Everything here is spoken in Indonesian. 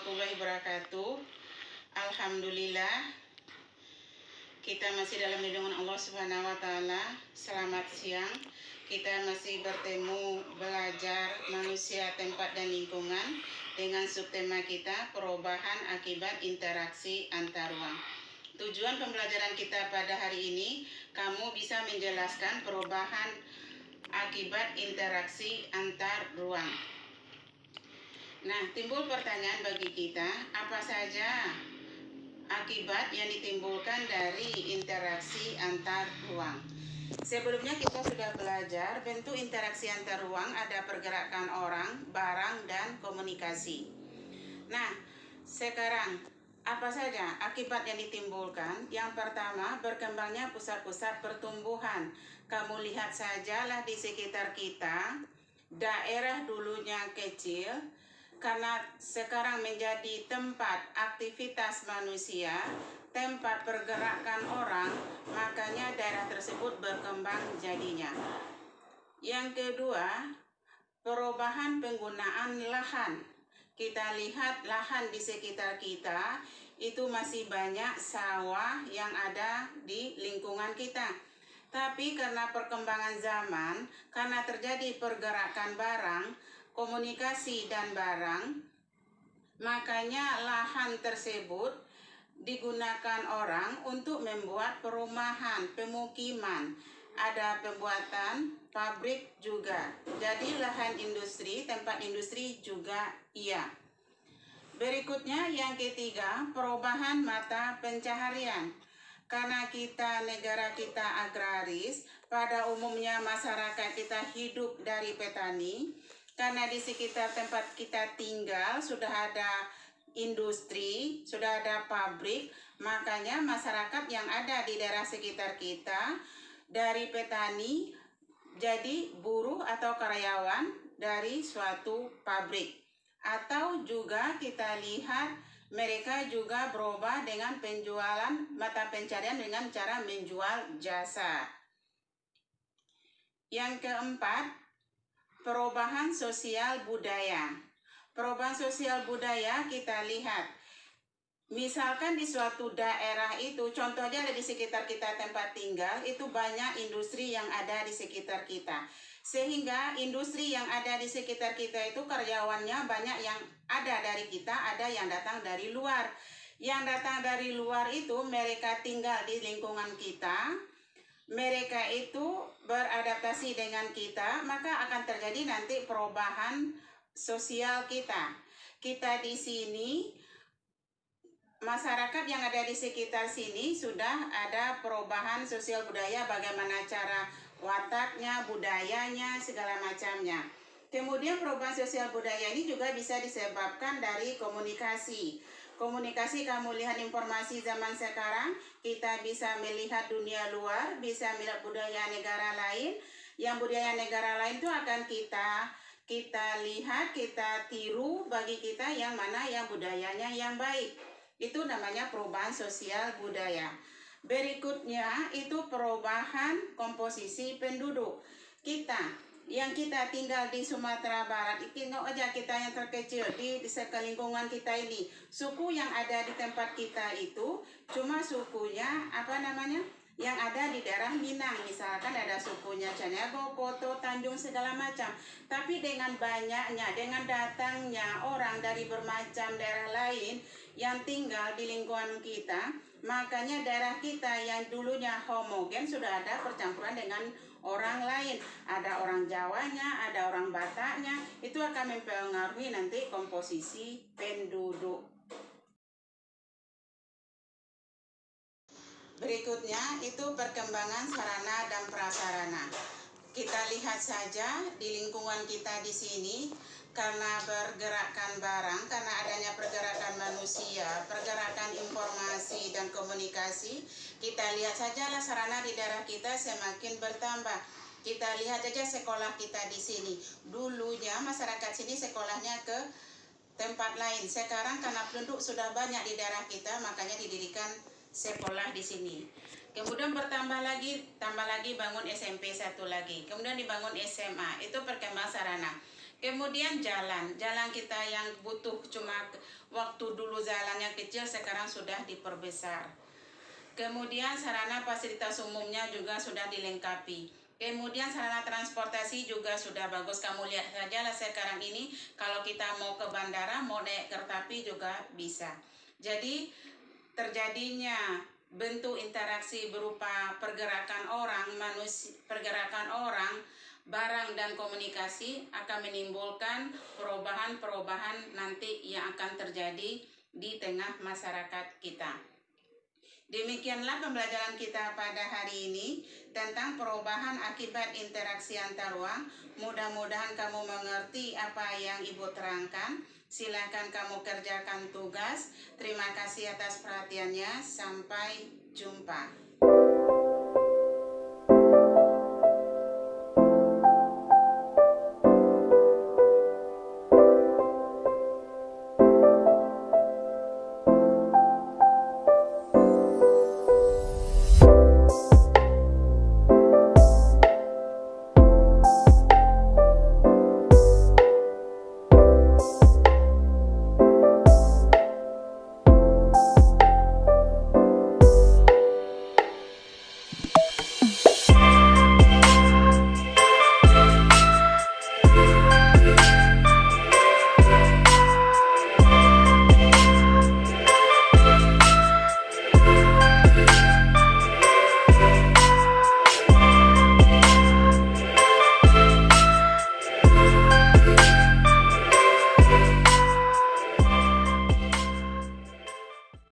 warahmatullahi wabarakatuh. Alhamdulillah, kita masih dalam lindungan Allah Subhanahu wa Ta'ala. Selamat siang. Kita masih bertemu belajar manusia, tempat, dan lingkungan dengan subtema kita perubahan akibat interaksi antar ruang. Tujuan pembelajaran kita pada hari ini, kamu bisa menjelaskan perubahan akibat interaksi antar ruang. Nah, timbul pertanyaan bagi kita, apa saja akibat yang ditimbulkan dari interaksi antar ruang? Sebelumnya kita sudah belajar bentuk interaksi antar ruang, ada pergerakan orang, barang, dan komunikasi. Nah, sekarang apa saja akibat yang ditimbulkan? Yang pertama, berkembangnya pusat-pusat pertumbuhan. Kamu lihat sajalah di sekitar kita, daerah dulunya kecil, karena sekarang menjadi tempat aktivitas manusia, tempat pergerakan orang, makanya daerah tersebut berkembang jadinya. Yang kedua, perubahan penggunaan lahan. Kita lihat lahan di sekitar kita, itu masih banyak sawah yang ada di lingkungan kita. Tapi karena perkembangan zaman, karena terjadi pergerakan barang, komunikasi dan barang, makanya lahan tersebut digunakan orang untuk membuat perumahan, pemukiman, ada pembuatan pabrik juga. Jadi lahan industri, tempat industri juga iya. Berikutnya yang ketiga, perubahan mata pencaharian. Karena negara kita agraris, pada umumnya masyarakat kita hidup dari petani. Karena di sekitar tempat kita tinggal sudah ada industri, sudah ada pabrik, makanya masyarakat yang ada di daerah sekitar kita dari petani jadi buruh atau karyawan dari suatu pabrik. Atau juga kita lihat mereka juga berubah dengan penjualan mata pencarian dengan cara menjual jasa. Yang keempat, perubahan sosial budaya. Perubahan sosial budaya kita lihat, misalkan di suatu daerah itu, contohnya ada di sekitar kita tempat tinggal, itu banyak industri yang ada di sekitar kita. Sehingga industri yang ada di sekitar kita itu karyawannya banyak yang ada dari kita, ada yang datang dari luar. Yang datang dari luar itu mereka tinggal di lingkungan kita, mereka itu beradaptasi dengan kita, maka akan terjadi nanti perubahan sosial kita. Kita di sini, masyarakat yang ada di sekitar sini sudah ada perubahan sosial budaya, bagaimana cara wataknya, budayanya, segala macamnya. Kemudian perubahan sosial budaya ini juga bisa disebabkan dari komunikasi. Komunikasi, kamu lihat informasi zaman sekarang, kita bisa melihat dunia luar, bisa melihat budaya negara lain. Yang budaya negara lain itu akan kita lihat, kita tiru bagi kita yang mana yang budayanya yang baik. Itu namanya perubahan sosial budaya. Berikutnya itu perubahan komposisi penduduk. Yang kita tinggal di Sumatera Barat, tengok aja kita yang terkecil di lingkungan kita ini. Suku yang ada di tempat kita itu cuma sukunya yang ada di daerah Minang. Misalkan ada sukunya Caniago, Koto, Tanjung, segala macam. Tapi dengan banyaknya, dengan datangnya orang dari bermacam daerah lain yang tinggal di lingkungan kita, makanya daerah kita yang dulunya homogen sudah ada percampuran dengan orang lain. Ada orang Jawanya, ada orang Bataknya, itu akan mempengaruhi nanti komposisi penduduk. Berikutnya itu perkembangan sarana dan prasarana. Kita lihat saja di lingkungan kita di sini, karena pergerakan barang, karena adanya pergerakan manusia, pergerakan informasi dan komunikasi, kita lihat sajalah sarana di daerah kita semakin bertambah. Kita lihat saja sekolah kita di sini. Dulunya masyarakat sini sekolahnya ke tempat lain. Sekarang karena penduduk sudah banyak di daerah kita, makanya didirikan sekolah di sini. Kemudian tambah lagi bangun SMP satu lagi. Kemudian dibangun SMA. Itu perkembangan sarana. Kemudian jalan kita yang butuh cuma waktu dulu jalannya kecil, sekarang sudah diperbesar. Kemudian sarana fasilitas umumnya juga sudah dilengkapi. Kemudian sarana transportasi juga sudah bagus. Kamu lihat saja lah sekarang ini, kalau kita mau ke bandara, mau naik kereta api juga bisa. Jadi terjadinya bentuk interaksi berupa pergerakan orang, barang dan komunikasi akan menimbulkan perubahan-perubahan nanti yang akan terjadi di tengah masyarakat kita. Demikianlah pembelajaran kita pada hari ini tentang perubahan akibat interaksi antar ruang. Mudah-mudahan kamu mengerti apa yang Ibu terangkan. Silakan kamu kerjakan tugas. Terima kasih atas perhatiannya. Sampai jumpa.